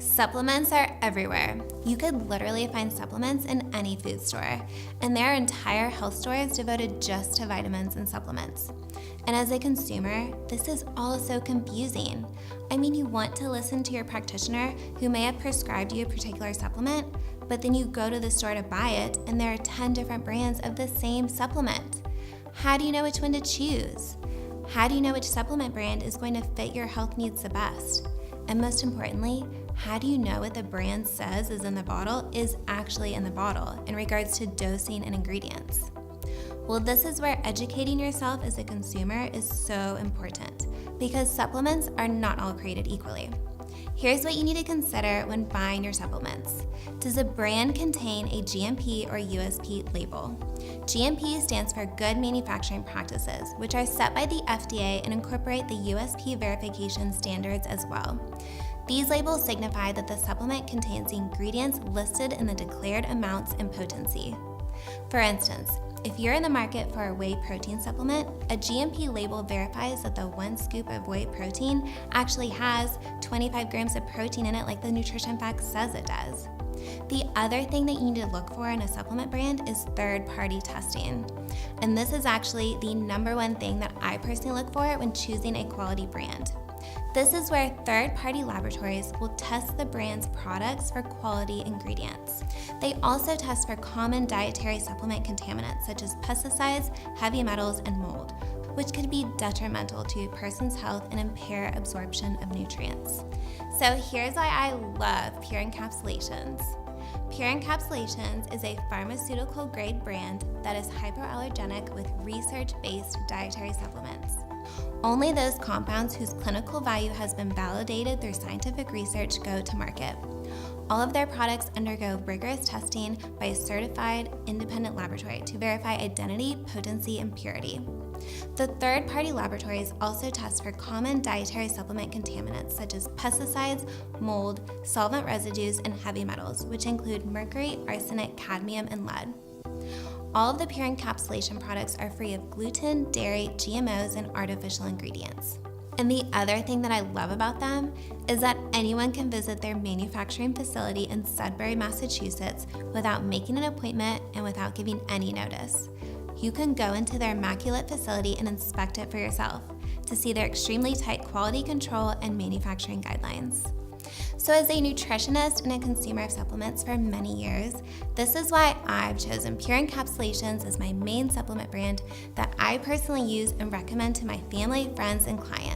Supplements are everywhere. You could literally find supplements in any food store, and there are entire health stores devoted just to vitamins and supplements. And as a consumer, this is all so confusing. I mean, you want to listen to your practitioner who may have prescribed you a particular supplement, but then you go to the store to buy it, and there are 10 different brands of the same supplement. How do you know which one to choose? How do you know which supplement brand is going to fit your health needs the best? And most importantly, how do you know what the brand says is in the bottle is actually in the bottle in regards to dosing and ingredients? Well, this is where educating yourself as a consumer is so important, because supplements are not all created equally. Here's what you need to consider when buying your supplements. Does a brand contain a GMP or USP label? GMP stands for Good Manufacturing Practices, which are set by the FDA and incorporate the USP verification standards as well. These labels signify that the supplement contains the ingredients listed in the declared amounts and potency. For instance, if you're in the market for a whey protein supplement, a GMP label verifies that the 1 scoop of whey protein actually has 25 grams of protein in it like the nutrition fact says it does. The other thing that you need to look for in a supplement brand is third-party testing. And this is actually the number one thing that I personally look for when choosing a quality brand. This is where third-party laboratories will test the brand's products for quality ingredients. They also test for common dietary supplement contaminants such as pesticides, heavy metals, and mold, which could be detrimental to a person's health and impair absorption of nutrients. So here's why I love Pure Encapsulations. Pure Encapsulations is a pharmaceutical-grade brand that is hypoallergenic with research-based dietary supplements. Only those compounds whose clinical value has been validated through scientific research go to market. All of their products undergo rigorous testing by a certified independent laboratory to verify identity, potency, and purity. The third-party laboratories also test for common dietary supplement contaminants such as pesticides, mold, solvent residues, and heavy metals, which include mercury, arsenic, cadmium, and lead. All of the Pure Encapsulation products are free of gluten, dairy, GMOs, and artificial ingredients. And the other thing that I love about them is that anyone can visit their manufacturing facility in Sudbury, Massachusetts without making an appointment and without giving any notice. You can go into their immaculate facility and inspect it for yourself to see their extremely tight quality control and manufacturing guidelines. So as a nutritionist and a consumer of supplements for many years, this is why I've chosen Pure Encapsulations as my main supplement brand that I personally use and recommend to my family, friends, and clients.